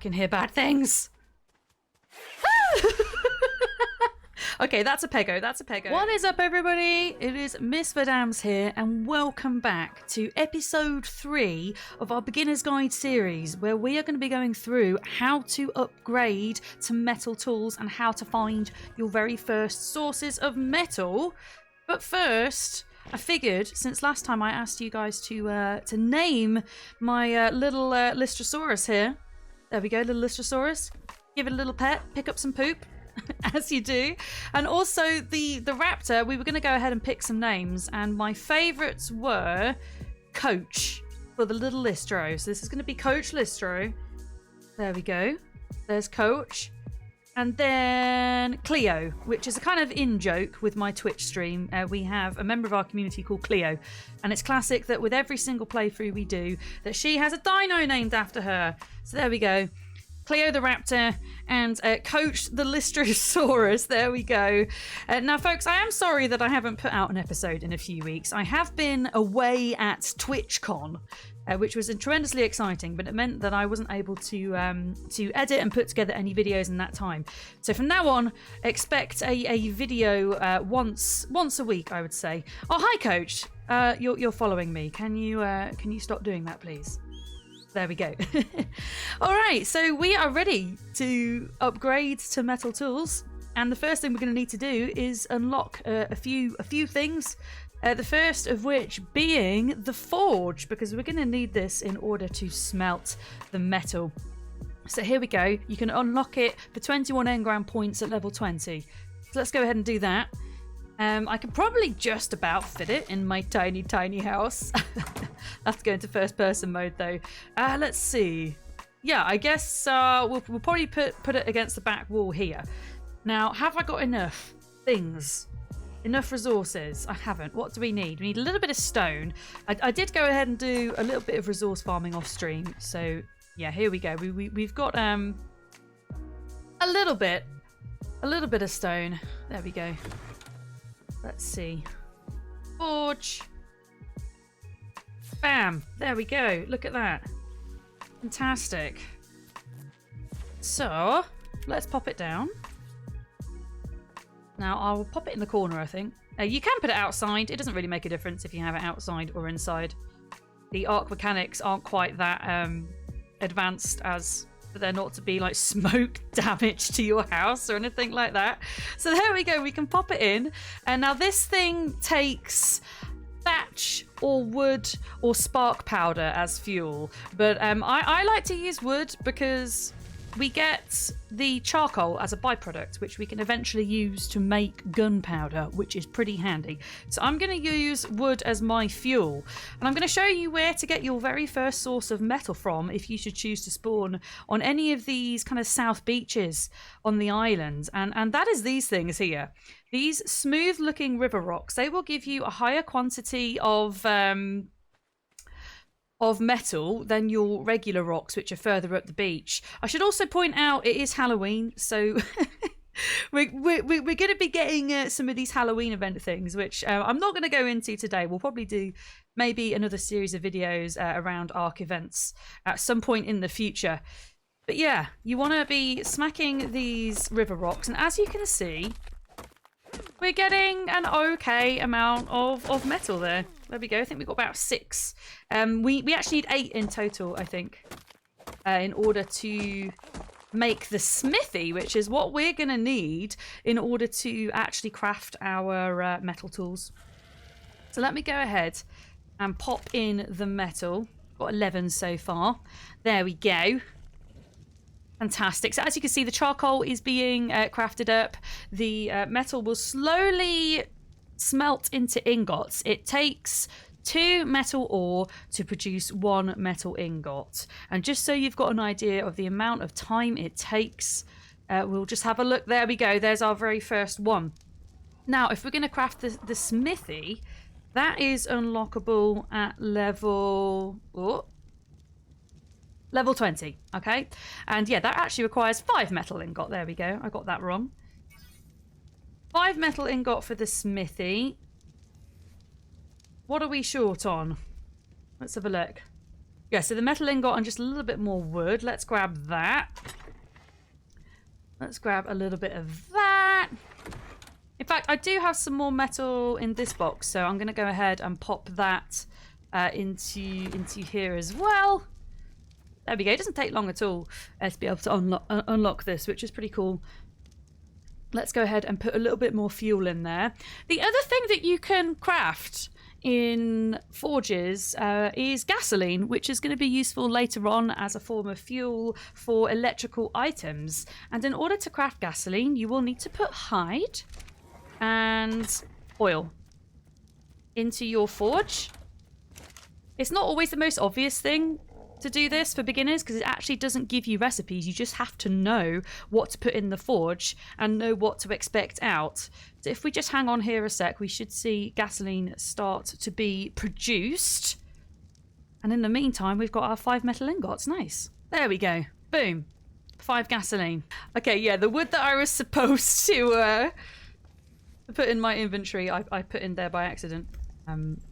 can hear bad things. Okay, that's a pego. That's a pego. What is up, everybody? It is missvadams here, and welcome back to episode 3 of our Beginner's Guide series, where we are going to be going through how to upgrade to metal tools and how to find your very first sources of metal. But first, I figured, since last time I asked you guys to name my little Lystrosaurus here. There we go, little Lystrosaurus. Give it a little pet, pick up some poop. As you do. And also the raptor, we were going to go ahead and pick some names, and my favourites were Coach for the little Lystro. So this is going to be Coach Lystro. There we go. There's Coach. And then Cleo, which is a kind of in-joke with my Twitch stream. We have a member of our community called Cleo, and it's classic that with every single playthrough we do, that she has a dino named after her. So there we go. Cleo the Raptor and Coach the Lystrosaurus. There we go. Now, folks, I am sorry that I haven't put out an episode in a few weeks. I have been away at TwitchCon, which was tremendously exciting, but it meant that I wasn't able to edit and put together any videos in that time. So from now on, expect a video once a week, I would say. Oh, hi, Coach. You're following me. Can you stop doing that, please? There we go. All right, so we are ready to upgrade to metal tools, and the first thing we're going to need to do is unlock a few things. The first of which being the forge, because we're going to need this in order to smelt the metal. So here we go. You can unlock it for 21 engram points at level 20. So let's go ahead and do that. I can probably just about fit it in my tiny house. I have to go into first person mode though. Let's see. Yeah, I guess we'll probably put it against the back wall here. Now, have I got enough things? Enough resources? I haven't. What do we need? We need a little bit of stone. I did go ahead and do a little bit of resource farming off stream. So yeah, here we go. We've got a little bit of stone. There we go. Let's see. Forge. Bam. There we go. Look at that. Fantastic. So, let's pop it down. Now, I'll pop it in the corner, I think. You can put it outside. It doesn't really make a difference if you have it outside or inside. The ARK mechanics aren't quite that advanced as for there not to be like smoke damage to your house or anything like that. So there we go, we can pop it in. And now this thing takes thatch or wood or spark powder as fuel, but I like to use wood because we get the charcoal as a byproduct, which we can eventually use to make gunpowder, which is pretty handy. So I'm going to use wood as my fuel, and I'm going to show you where to get your very first source of metal from if you should choose to spawn on any of these kind of south beaches on the island. And that is these things here. These smooth looking river rocks, they will give you a higher quantity of metal than your regular rocks, which are further up the beach. I should also point out it is Halloween, so we're going to be getting some of these Halloween event things, which I'm not going to go into today. We'll probably do maybe another series of videos around ARK events at some point in the future. But yeah, you want to be smacking these river rocks, and as you can see, we're getting an okay amount of metal there. There we go. I think we've got about 6. We actually need 8 in total, I think, in order to make the smithy, which is what we're going to need in order to actually craft our metal tools. So let me go ahead and pop in the metal. Got 11 so far. There we go. Fantastic. So as you can see, the charcoal is being crafted up. The metal will slowly smelt into ingots. It takes 2 metal ore to produce 1 metal ingot. And just so you've got an idea of the amount of time it takes, we'll just have a look. There we go. There's our very first one. Now, if we're going to craft the smithy, that is unlockable at level... level 20, okay? And yeah, that actually requires 5 metal ingot. There we go. I got that wrong. 5 metal ingot for the smithy. What are we short on? Let's have a look. Yeah, so the metal ingot and just a little bit more wood. Let's grab that. Let's grab a little bit of that. In fact, I do have some more metal in this box, so I'm going to go ahead and pop that into here as well. There we go. It doesn't take long at all to be able to unlock this, which is pretty cool. Let's go ahead and put a little bit more fuel in there. The other thing that you can craft in forges is gasoline, which is going to be useful later on as a form of fuel for electrical items. And in order to craft gasoline, you will need to put hide and oil into your forge. It's not always the most obvious thing to do this for beginners because it actually doesn't give you recipes. You just have to know what to put in the forge and know what to expect out. So if we just hang on here a sec, we should see gasoline start to be produced. And in the meantime, we've got our 5 metal ingots. Nice. There we go. Boom. 5 gasoline. Okay, yeah, the wood that I was supposed to put in my inventory, I put in there by accident.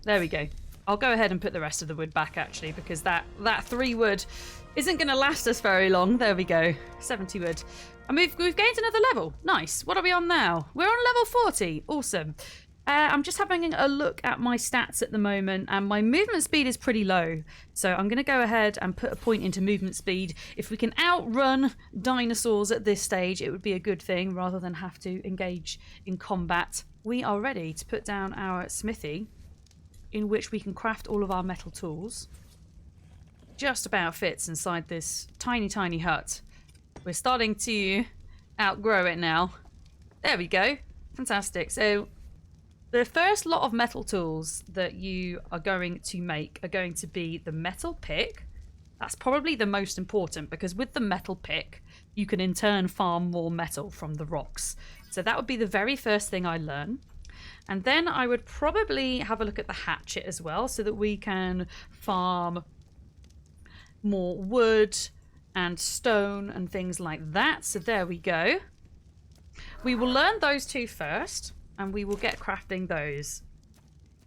There we go. I'll go ahead and put the rest of the wood back, actually, because that 3 wood isn't going to last us very long. There we go. 70 wood. And we've gained another level. Nice. What are we on now? We're on level 40. Awesome. I'm just having a look at my stats at the moment, and my movement speed is pretty low. So I'm going to go ahead and put a point into movement speed. If we can outrun dinosaurs at this stage, it would be a good thing, rather than have to engage in combat. We are ready to put down our smithy, in which we can craft all of our metal tools. Just about fits inside this tiny, tiny hut. We're starting to outgrow it now. There we go. Fantastic. So the first lot of metal tools that you are going to make are going to be the metal pick. That's probably the most important, because with the metal pick, you can in turn farm more metal from the rocks. So that would be the very first thing I learn. And then I would probably have a look at the hatchet as well, so that we can farm more wood and stone and things like that. So there we go. We will learn those 2 first, and we will get crafting those.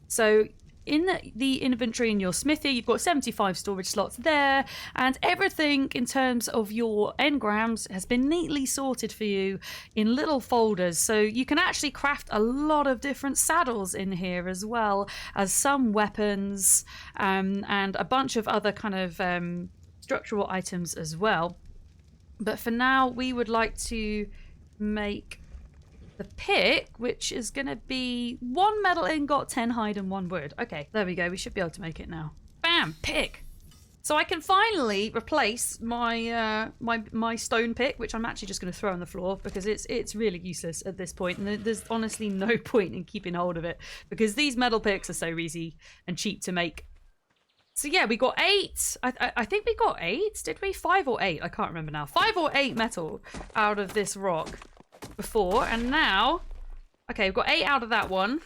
So in the inventory in your smithy, you've got 75 storage slots there, and everything in terms of your engrams has been neatly sorted for you in little folders. So you can actually craft a lot of different saddles in here, as well as some weapons and a bunch of other kind of structural items as well. But for now, we would like to make the pick, which is going to be 1 metal ingot, 10 hide, and 1 wood. Okay, there we go. We should be able to make it now. Bam! Pick! So I can finally replace my my stone pick, which I'm actually just going to throw on the floor, because it's really useless at this point, and there's honestly no point in keeping hold of it, because these metal picks are so easy and cheap to make. So yeah, we got 8. I think we got 8. Did we? 5 or 8? I can't remember now. 5 or 8 metal out of this rock before, and now, okay, we've got 8 out of that one.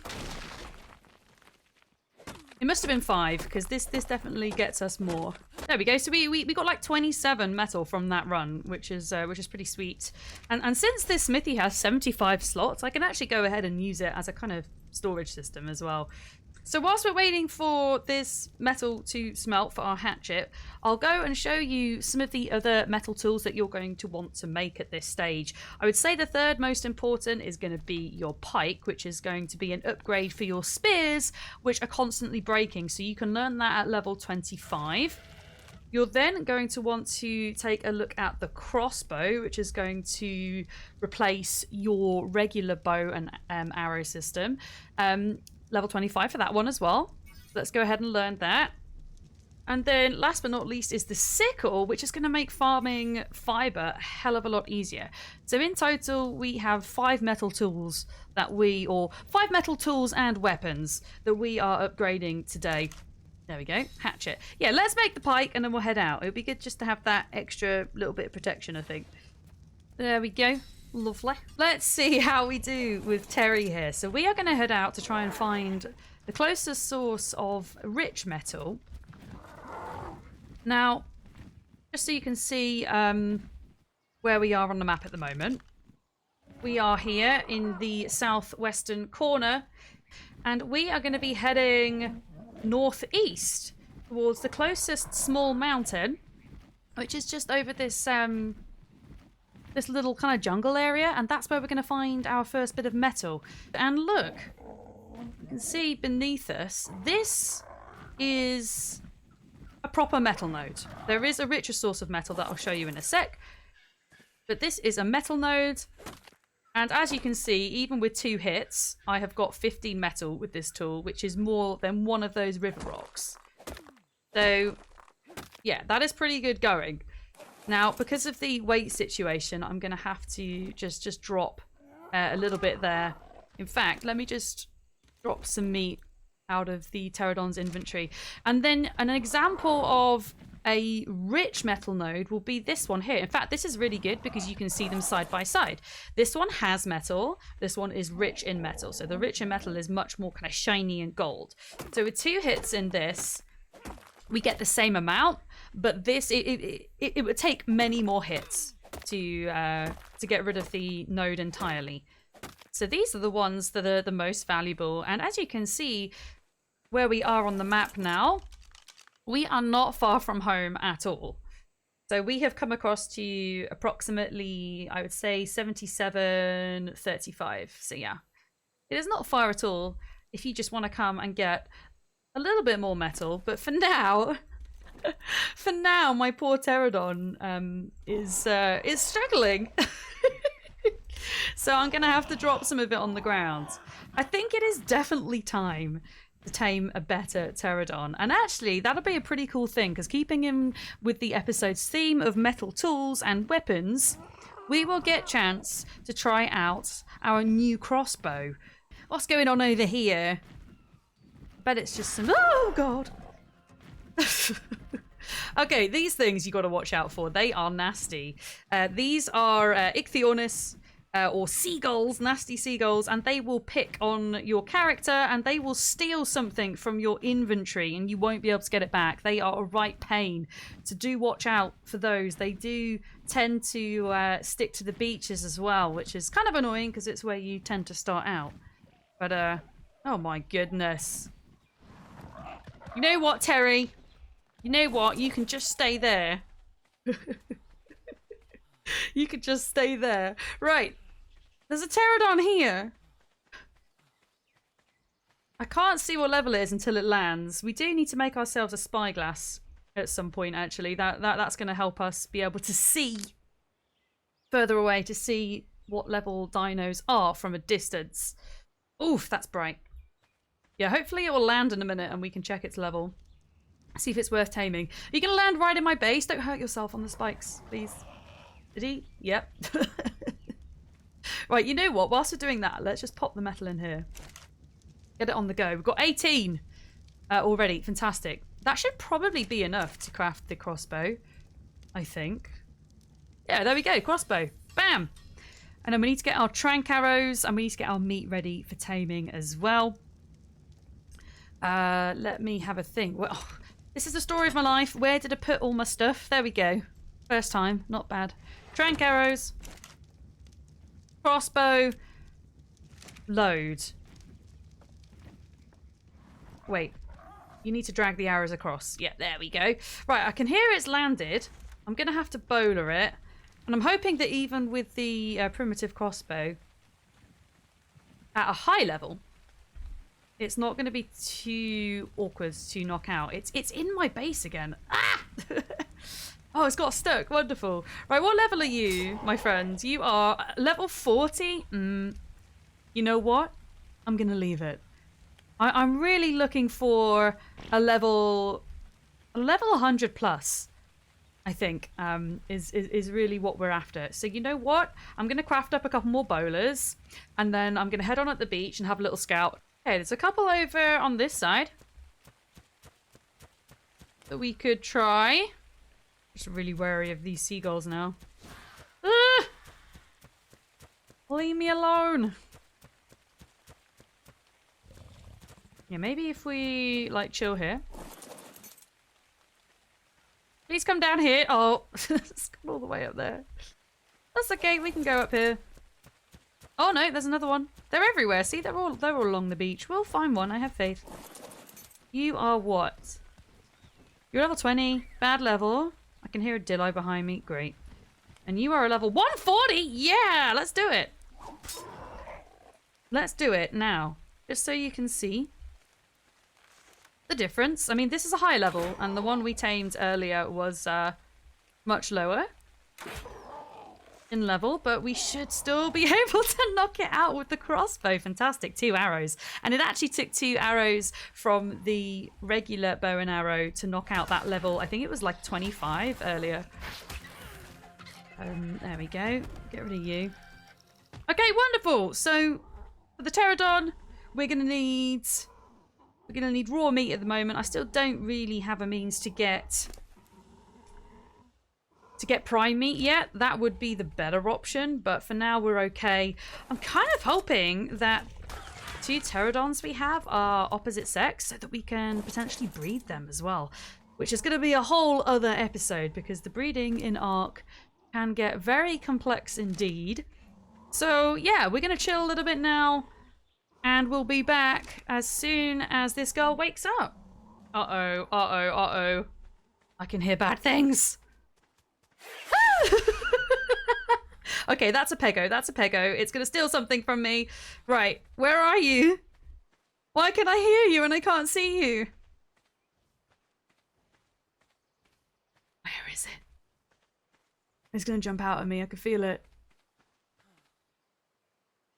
It must have been 5, because this definitely gets us more. There we go. So we got like 27 metal from that run, which is pretty sweet. And since this smithy has 75 slots, I can actually go ahead and use it as a kind of storage system as well. So whilst we're waiting for this metal to smelt for our hatchet, I'll go and show you some of the other metal tools that you're going to want to make at this stage. I would say the third most important is going to be your pike, which is going to be an upgrade for your spears, which are constantly breaking. So you can learn that at level 25. You're then going to want to take a look at the crossbow, which is going to replace your regular bow and arrow system. Level 25 for that one as well. Let's go ahead and learn that. And then last but not least is the sickle, which is going to make farming fiber a hell of a lot easier. So in total, we have 5 metal tools or 5 metal tools and weapons that we are upgrading today. There we go. Hatchet. Yeah, let's make the pike and then we'll head out. It would be good just to have that extra little bit of protection, I think. There we go. Lovely. Let's see how we do with Terry here. So we are going to head out to try and find the closest source of rich metal. Now, just so you can see where we are on the map at the moment. We are here in the southwestern corner, and we are going to be heading northeast towards the closest small mountain, which is just over this this little kind of jungle area, and that's where we're going to find our first bit of metal. And look, you can see beneath us, this is a proper metal node. There is a richer source of metal that I'll show you in a sec, but this is a metal node. And as you can see, even with 2 hits, I have got 15 metal with this tool, which is more than one of those river rocks. So yeah, that is pretty good going. Now, because of the weight situation, I'm going to have to just drop a little bit there. In fact, let me just drop some meat out of the pterodon's inventory. And then an example of a rich metal node will be this one here. In fact, this is really good because you can see them side by side. This one has metal. This one is rich in metal. So the rich in metal is much more kind of shiny and gold. So with 2 hits in this, we get the same amount. But this, it would take many more hits to get rid of the node entirely. So these are the ones that are the most valuable. And as you can see, where we are on the map now, we are not far from home at all. So we have come across to approximately, I would say, 77.35. So yeah, it is not far at all if you just want to come and get a little bit more metal. But for now... For now, my poor pterodon is struggling. So I'm going to have to drop some of it on the ground. I think it is definitely time to tame a better pterodon. And actually, that'll be a pretty cool thing, because keeping in with the episode's theme of metal tools and weapons, we will get chance to try out our new crossbow. What's going on over here? I bet it's just some... Oh, God. Okay, these things you got to watch out for. They are nasty. These are ichthyornis or seagulls, nasty seagulls, and they will pick on your character and they will steal something from your inventory and you won't be able to get it back. They are a right pain. So do watch out for those. They do tend to stick to the beaches as well, which is kind of annoying because it's where you tend to start out. But, oh my goodness. You know what, Terry? You know what? You can just stay there. You could just stay there. Right. There's a pterodon here. I can't see what level it is until it lands. We do need to make ourselves a spyglass at some point, actually. That's going to help us be able to see further away, to see what level dinos are from a distance. Oof, that's bright. Yeah, hopefully it will land in a minute and we can check its level. See if it's worth taming. Are you going to land right in my base? Don't hurt yourself on the spikes, please. Did he? Yep. Right, you know what? Whilst we're doing that, let's just pop the metal in here. Get it on the go. We've got 18 already. Fantastic. That should probably be enough to craft the crossbow, I think. Yeah, there we go. Crossbow. Bam! And then we need to get our trank arrows and we need to get our meat ready for taming as well. Let me have a think. Well, this is the story of my life. Where did I put all my stuff? There we go. First time. Not bad. Trank arrows. Crossbow. Load. Wait. You need to drag the arrows across. Yeah, there we go. Right, I can hear it's landed. I'm going to have to bowler it. And I'm hoping that even with the primitive crossbow, at a high level, it's not going to be too awkward to knock out. It's in my base again. Ah! Oh, it's got stuck. Wonderful. Right, what level are you, my friend? You are level 40? You know what? I'm going to leave it. I'm really looking for a level 100 plus, I think, is really what we're after. So you know what? I'm going to craft up a couple more bowlers, and then I'm going to head on at the beach and have a little scout. Okay, there's a couple over on this side that we could try. Just really wary of these seagulls now. Ah! Leave me alone. Yeah, maybe if we, like, chill here. Please come down here. Oh, it's gone all the way up there. That's okay, we can go up here. Oh no, there's another one. They're everywhere. See, they're all along the beach. We'll find one. I have faith. You are what? You're level 20. Bad level. I can hear a dillo behind me. Great. And you are a level 140. Yeah, let's do it. Let's do it now. Just so you can see the difference. I mean, this is a high level, and the one we tamed earlier was much lower in level, but we should still be able to knock it out with the crossbow. Fantastic. 2 arrows. And it actually took 2 arrows from the regular bow and arrow to knock out that level. I think it was like 25 earlier. There we go. Get rid of you. Okay, wonderful. So for the pterodon, we're gonna need raw meat at the moment. I still don't really have a means to get prime meat yet. That would be the better option, but for now we're okay. I'm kind of hoping that 2 pterodons we have are opposite sex so that we can potentially breed them as well, which is going to be a whole other episode because the breeding in ARK can get very complex indeed. So yeah, we're going to chill a little bit now, and we'll be back as soon as this girl wakes up. Uh-oh, uh-oh, uh-oh. I can hear bad things. Okay, that's a pego. That's a pego. It's going to steal something from me. Right, where are you? Why can I hear you and I can't see you? Where is it? It's going to jump out at me. I can feel it.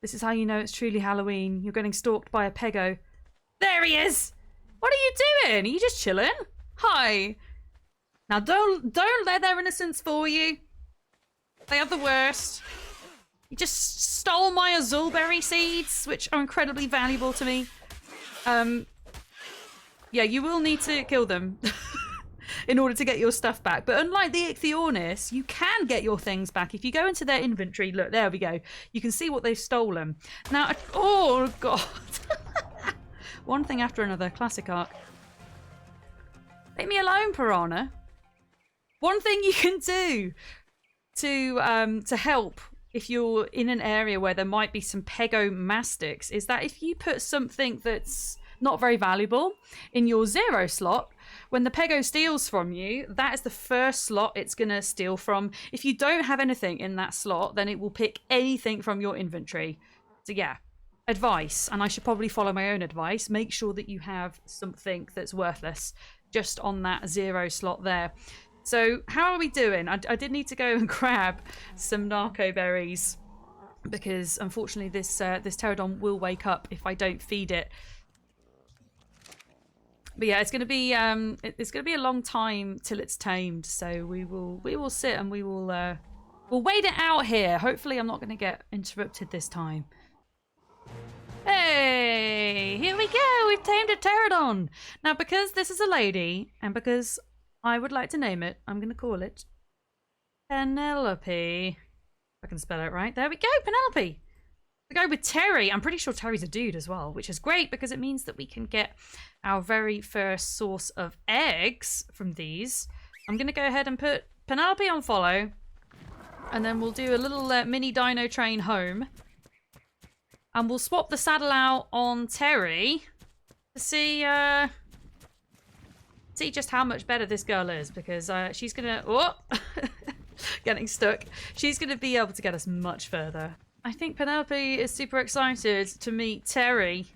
This is how you know it's truly Halloween. You're getting stalked by a pego. There he is! What are you doing? Are you just chilling? Hi. Now don't let their innocence fool you. They are the worst. You just stole my azulberry seeds, which are incredibly valuable to me. Yeah, you will need to kill them in order to get your stuff back. But unlike the Ichthyornis, you can get your things back. If you go into their inventory, look, there we go. You can see what they've stolen. Now, oh god. One thing after another, classic ARK. Leave me alone, Piranha. One thing you can do to help if you're in an area where there might be some pegomastics is that if you put something that's not very valuable in your 0 slot, when the pego steals from you, that is the first slot it's going to steal from. If you don't have anything in that slot, then it will pick anything from your inventory. So yeah, advice, and I should probably follow my own advice. Make sure that you have something that's worthless just on that 0 slot there. So how are we doing? I did need to go and grab some narco berries because unfortunately this pterodon will wake up if I don't feed it. But yeah, it's going to be a long time till it's tamed. So we will sit and we'll wait it out here. Hopefully I'm not going to get interrupted this time. Hey, here we go. We've tamed a pterodon. Now because this is a lady and because I would like to name it, I'm going to call it Penelope. If I can spell it right. There we go, Penelope. We go with Terry. I'm pretty sure Terry's a dude as well, which is great because it means that we can get our very first source of eggs from these. I'm going to go ahead and put Penelope on follow, and then we'll do a little mini dino train home. And we'll swap the saddle out on Terry to see just how much better this girl is, because she's gonna getting stuck. She's gonna be able to get us much further. I think Penelope is super excited to meet Terry.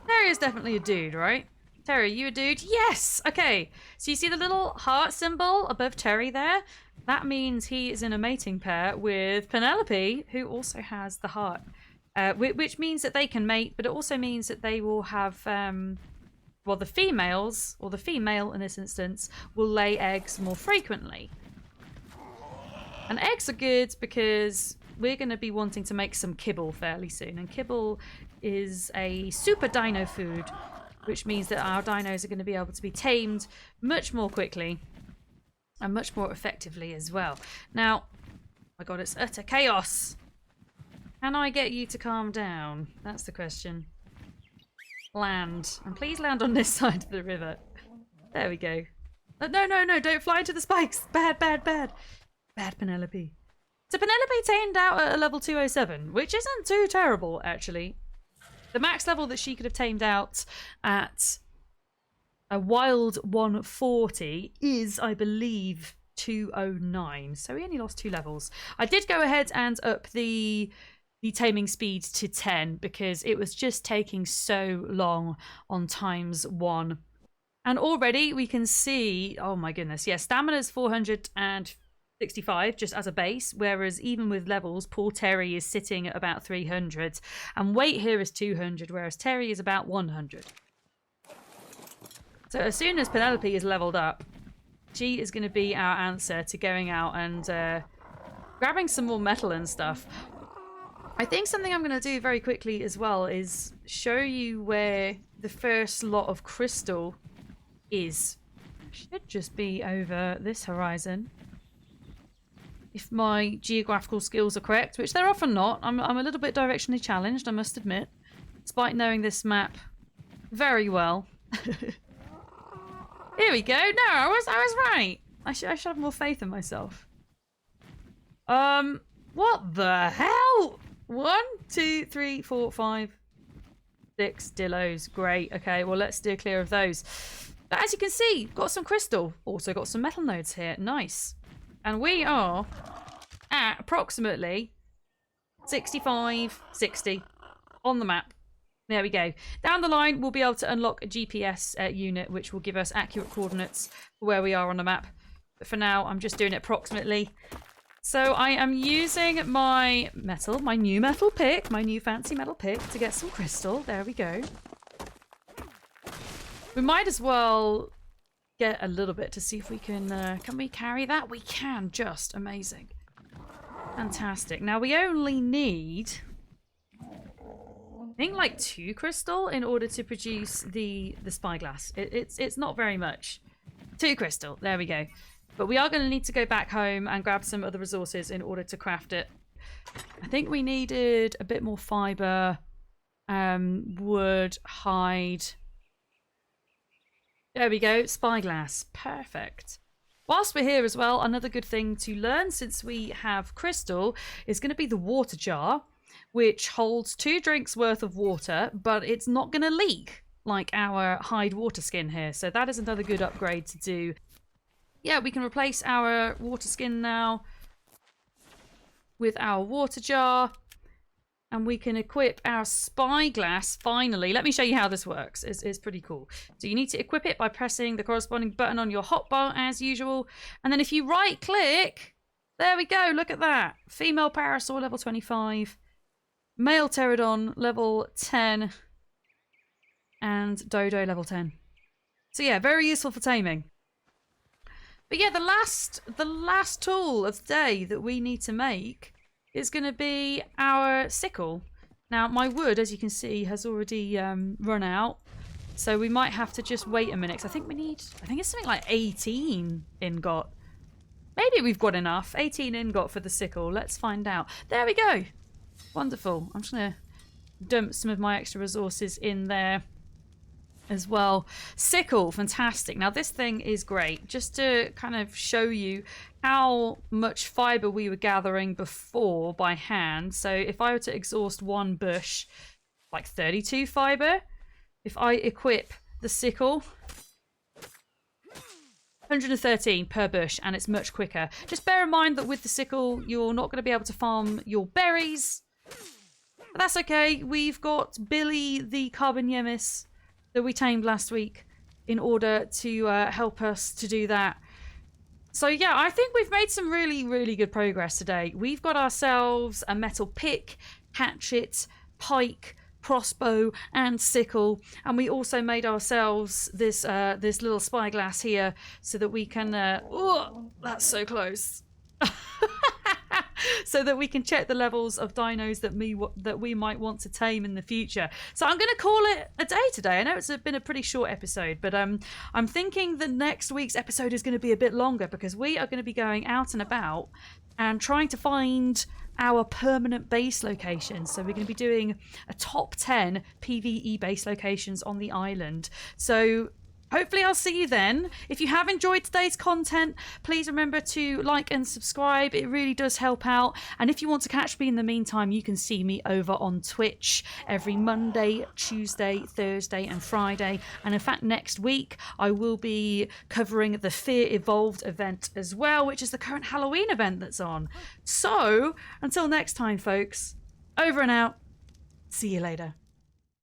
Terry is definitely a dude, right? Terry, you a dude? Yes! Okay, so you see the little heart symbol above Terry there? That means he is in a mating pair with Penelope, who also has the heart. Which means that they can mate, but it also means that they will have well, the females, or the female in this instance, will lay eggs more frequently. And eggs are good because we're going to be wanting to make some kibble fairly soon. And kibble is a super dino food, which means that our dinos are going to be able to be tamed much more quickly and much more effectively as well. Now, oh my god, it's utter chaos. Can I get you to calm down? That's the question. Land. And please land on this side of the river. There we go. No, no, no, don't fly into the spikes. Bad, bad, bad. Bad Penelope. So Penelope tamed out at a level 207, which isn't too terrible, actually. The max level that she could have tamed out at A wild 140 is, I believe, 209. So we only lost 2 levels. I did go ahead and up the taming speed to 10 because it was just taking so long on ×1. And already we can see, oh my goodness, yeah, stamina's 465 just as a base, whereas even with levels, poor Terry is sitting at about 300. And weight here is 200, whereas Terry is about 100. So as soon as Penelope is leveled up, she is going to be our answer to going out and grabbing some more metal and stuff. I think something I'm going to do very quickly as well is show you where the first lot of crystal is. Should just be over this horizon. If my geographical skills are correct, which they're often not. I'm a little bit directionally challenged, I must admit. Despite knowing this map very well. Here we go. No, I was right. I should have more faith in myself. What the hell? 1, 2, 3, 4, 5, 6 dillos. Great. Okay, well, let's steer clear of those. But as you can see, got some crystal. Also got some metal nodes here. Nice. And we are at approximately 65, 60 on the map. There we go. Down the line, we'll be able to unlock a GPS unit, which will give us accurate coordinates for where we are on the map. But for now, I'm just doing it approximately. So I am using my new metal pick, my new fancy metal pick to get some crystal. There we go. We might as well get a little bit to see if we can we carry that? We can, just amazing. Fantastic. Now we only need, I think, like 2 crystal in order to produce the spyglass. It's not very much. 2 crystal, there we go. But we are going to need to go back home and grab some other resources in order to craft it. I think we needed a bit more fiber, wood, hide. There we go, spyglass. Perfect. Whilst we're here as well, another good thing to learn since we have crystal is going to be the water jar, which holds 2 drinks worth of water, but it's not going to leak like our hide water skin here. So that is another good upgrade to do. Yeah, we can replace our water skin now with our water jar. And we can equip our spyglass finally. Let me show you how this works. It's pretty cool. So you need to equip it by pressing the corresponding button on your hotbar as usual. And then if you right click, there we go. Look at that. Female parasaur level 25. Male pterodon level 10. And dodo level 10. So yeah, very useful for taming. But yeah, the last tool of the day that we need to make is going to be our sickle. Now, my wood, as you can see, has already run out. So we might have to just wait a minute. 'Cause I think it's something like 18 ingot. Maybe we've got enough. 18 ingot for the sickle. Let's find out. There we go. Wonderful. I'm just going to dump some of my extra resources in there as well. Sickle, fantastic. Now this thing is great. Just to kind of show you how much fiber we were gathering before by hand. So if I were to exhaust 1 bush, like 32 fiber. If I equip the sickle, 113 per bush, and it's much quicker. Just bear in mind that with the sickle, you're not going to be able to farm your berries. But that's okay. We've got Billy the Carbonemus that we tamed last week in order to help us to do that. So yeah, I think we've made some really, really good progress today. We've got ourselves a metal pick, hatchet, pike, crossbow, and sickle, and we also made ourselves this little spyglass here so that we can oh, that's so close. So that we can check the levels of dinos that we might want to tame in the future. So I'm going to call it a day today. I know it's been a pretty short episode, but I'm thinking that next week's episode is going to be a bit longer because we are going to be going out and about and trying to find our permanent base locations. So we're going to be doing a top 10 PvE base locations on the island. So Hopefully I'll see you then. If you have enjoyed today's content, please remember to like and subscribe. It really does help out. And if you want to catch me in the meantime, you can see me over on Twitch every Monday, Tuesday, Thursday and Friday. And in fact, next week I will be covering the Fear Evolved event as well, which is the current Halloween event that's on. So until next time, folks, over and out. See you later.